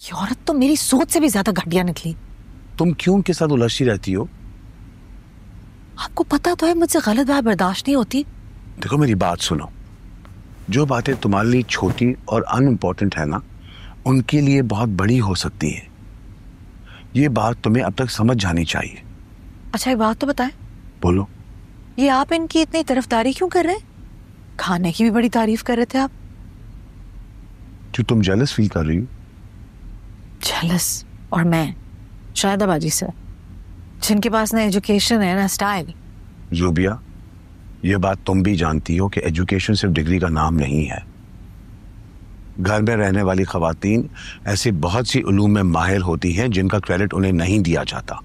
ये औरत तो मेरी सोच से भी ज्यादा घटिया निकली। तुम क्यों उनके साथ उलझती रहती हो? आपको पता तो है मुझसे गलत बात बर्दाश्त नहीं होती। देखो मेरी बात सुनो, जो बातें तुम्हारे लिए छोटी और अनइम्पोर्टेंट है ना, उनके लिए बहुत बड़ी हो सकती है। ये बात तुम्हें अब तक समझ जानी चाहिए। अच्छा एक बात तो बताएं, बोलो। ये आप इनकी इतनी तरफदारी क्यों कर रहे हैं? खाने की भी बड़ी तारीफ कर रहे थे आप। जो तुम जेलस फील कर रही हो? जेलस? और मैं शायदाबाजी से, जिनके पास ना एजुकेशन है ना स्टाइल। ज़ुबिया, ये बात तुम भी जानती हो कि एजुकेशन सिर्फ डिग्री का नाम नहीं है। घर में रहने वाली खवातीन ऐसी बहुत सी उलूम में माहिर होती हैं जिनका क्रेडिट उन्हें नहीं दिया जाता।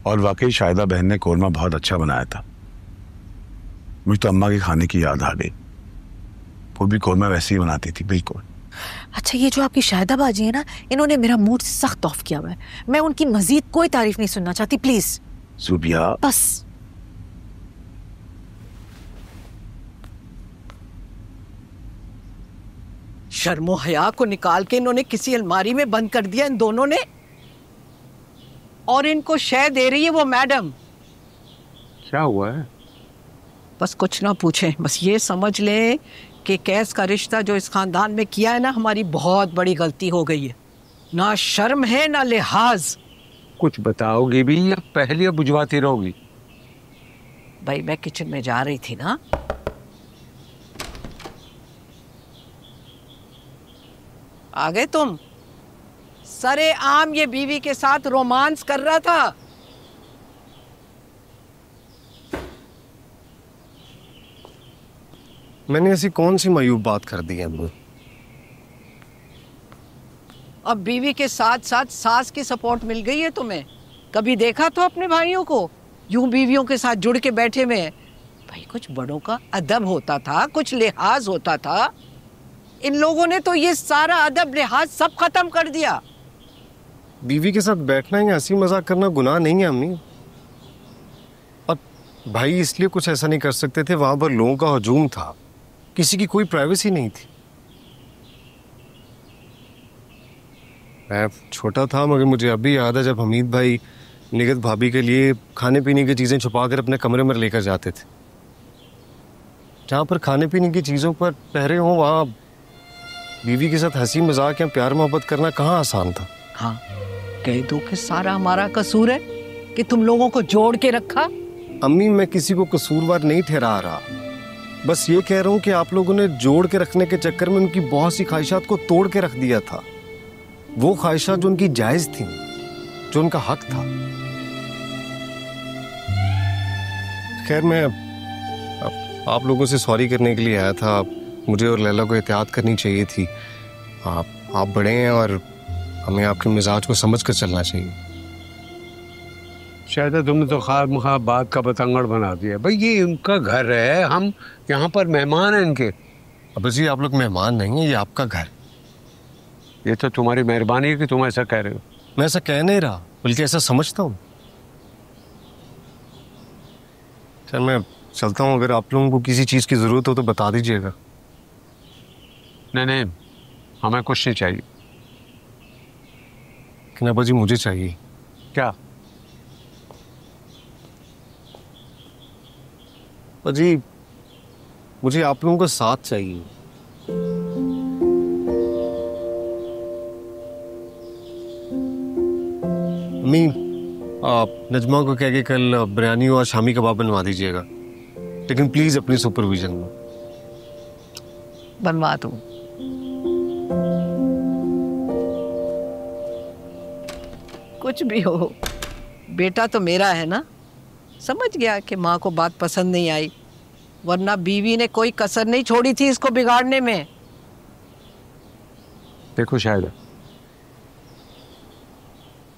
और वाकई शाहिदा बहन ने कोरमा बहुत अच्छा बनाया था। मुझे तो अम्मा के खाने की याद आ गई। वो भी कोरमा वैसे ही बनाती थी, बिल्कुल। अच्छा ये जो आपकी शाहिदाबाजी है ना, इन्होंने मेरा मूड सख्त ऑफ किया हुआ है। मैं उनकी मजीद कोई तारीफ नहीं सुनना चाहती, प्लीज। ज़ुबिया, बस। शर्मो हया को निकाल के इन्होंने किसी अलमारी में बंद कर दिया इन दोनों ने। और इनको शय दे रही है वो मैडम। क्या हुआ है? बस कुछ ना पूछें, बस ये समझ ले कि कैस का रिश्ता जो इस खानदान में किया है ना, हमारी बहुत बड़ी गलती हो गई है। ना शर्म है ना लिहाज। कुछ बताओगी भी या पहेलियां बुझवाती रहोगी? भाई मैं किचन में जा रही थी ना, आ गए तुम। सरे आम ये बीवी के साथ रोमांस कर रहा था। मैंने ऐसी कौन सी मायूब बात कर दी है अम्मी? अब बीवी के साथ साथ सास की सपोर्ट मिल गई है तुम्हें। कभी देखा तो अपने भाइयों को यूं बीवियों के साथ जुड़ के बैठे हुए हैं? भाई कुछ बड़ों का अदब होता था, कुछ लिहाज होता था। इन लोगों ने तो ये सारा अदब लिहाज सब खत्म कर दिया। बीवी के साथ बैठना या हंसी मजाक करना गुनाह नहीं है अम्मी। और भाई इसलिए कुछ ऐसा नहीं कर सकते थे, वहां पर लोगों का हजूम था, किसी की कोई प्राइवेसी नहीं थी। मैं छोटा था मगर मुझे अभी याद है जब हमीद भाई निगत भाभी के लिए खाने पीने की चीज़ें छुपा कर अपने कमरे में लेकर जाते थे। जहाँ पर खाने पीने की चीज़ों पर पहरे हों वहाँ बीवी के साथ हंसी मजाक या प्यार मोहब्बत करना कहाँ आसान था। हाँ कह दो कि सारा हमारा कसूर है कि तुम लोगों को जोड़ के रखा। अम्मी मैं किसी को कसूरवार नहीं ठहरा रहा, बस ये कह रहा हूँ कि आप लोगों ने जोड़ के रखने के चक्कर में उनकी बहुत सी ख्वाहिशात को तोड़ के रख दिया था। वो ख्वाहिशात जो उनकी जायज थी, जो उनका हक था। खैर मैं आप लोगों से सॉरी करने के लिए आया था। मुझे और लैला को एहतियात करनी चाहिए थी। आप बड़े हैं और हमें आपके मिजाज को समझ कर चलना चाहिए। शायद तुमने तो खार मुखा बात का बतंगड़ बना दिया। भाई ये उनका घर है, हम यहाँ पर मेहमान हैं इनके। अब जी आप लोग मेहमान नहीं है, ये आपका घर। ये तो तुम्हारी मेहरबानी है कि तुम ऐसा कह रहे हो। मैं ऐसा कह नहीं रहा, बल्कि ऐसा समझता हूँ। चल मैं चलता हूँ, अगर आप लोगों को किसी चीज़ की ज़रूरत हो तो बता दीजिएगा। नहीं, हमें कुछ नहीं चाहिए। कि ना बाजी मुझे चाहिए। क्या? जी मुझे आप लोगों का साथ चाहिए। अम्मी आप नजमा को कह के कल बिरयानी और शामी कबाब बनवा दीजिएगा, लेकिन प्लीज अपनी सुपरविजन में। बनवा दूं। कुछ भी हो, बेटा तो मेरा है ना। समझ गया कि माँ को बात पसंद नहीं आई, वरना बीवी ने कोई कसर नहीं छोड़ी थी इसको बिगाड़ने में। देखो शायद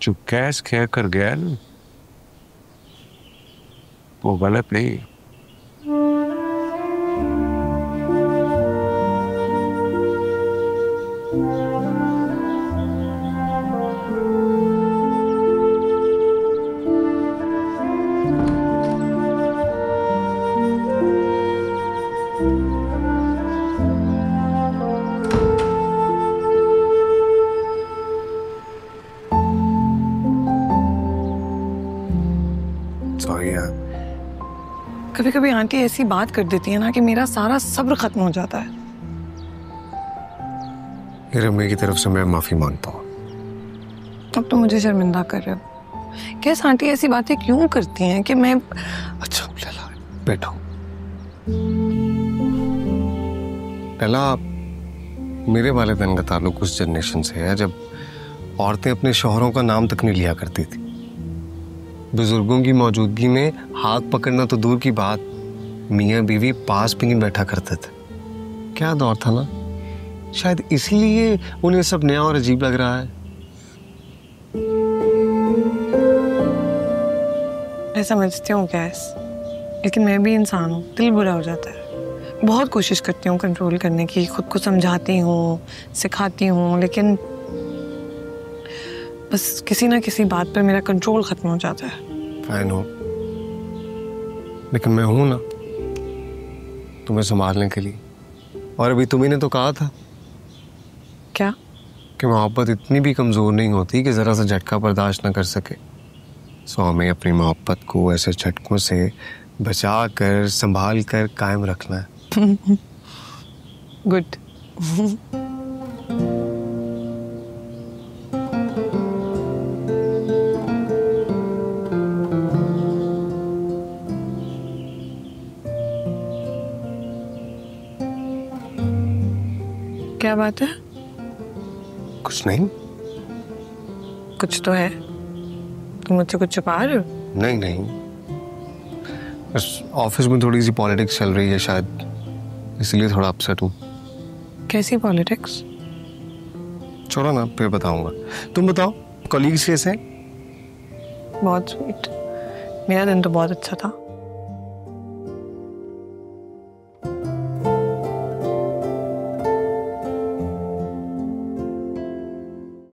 जो कैस कह कर गया ना, वो गलत नहीं। कभी कभी आंटी ऐसी बात कर देती है ना कि मेरा सारा सब्र खत्म हो जाता है। रम्मी की तरफ से मैं माफी मांगता हूँ। अब तो मुझे शर्मिंदा कर रहे हो। कैसे आंटी ऐसी बातें क्यों करती हैं कि मैं। अच्छा लैला बैठो। लैला, मेरे वालिदैन का ताल्लुक उस जनरेशन से है जब औरतें अपने शौहरों का नाम तक नहीं लिया करती थी। बुजुर्गों की मौजूदगी में हाथ पकड़ना तो दूर की बात, मियाँ बीवी पास भी नहीं बैठा करते थे। क्या दौर था ना, शायद इसीलिए उन्हें सब नया और अजीब लग रहा है। मैं समझती हूँ गैस, लेकिन मैं भी इंसान हूँ, दिल बुरा हो जाता है। बहुत कोशिश करती हूँ कंट्रोल करने की, खुद को समझाती हूँ, सिखाती हूँ, लेकिन बस किसी ना किसी बात पर मेरा कंट्रोल खत्म हो जाता है। फाइन हो, लेकिन मैं हूं ना तुम्हें संभालने के लिए। और अभी तुम्ही ने तो कहा था क्या? कि मोहब्बत इतनी भी कमजोर नहीं होती कि जरा सा झटका बर्दाश्त ना कर सके। सो हमें अपनी मोहब्बत को ऐसे झटकों से बचा कर संभाल कर कायम रखना है। गुड। क्या बात है? कुछ नहीं। कुछ तो है। तुम मुझसे कुछ छुपा रहे हो? नहीं नहीं, बस ऑफिस में थोड़ी सी पॉलिटिक्स चल रही है शायद, इसलिए थोड़ा अपसेट हूँ। कैसी पॉलिटिक्स? छोड़ो ना, फिर बताऊंगा। तुम बताओ, कॉलीग्स कैसे हैं? बहुत स्वीट। मेरा दिन तो बहुत अच्छा था।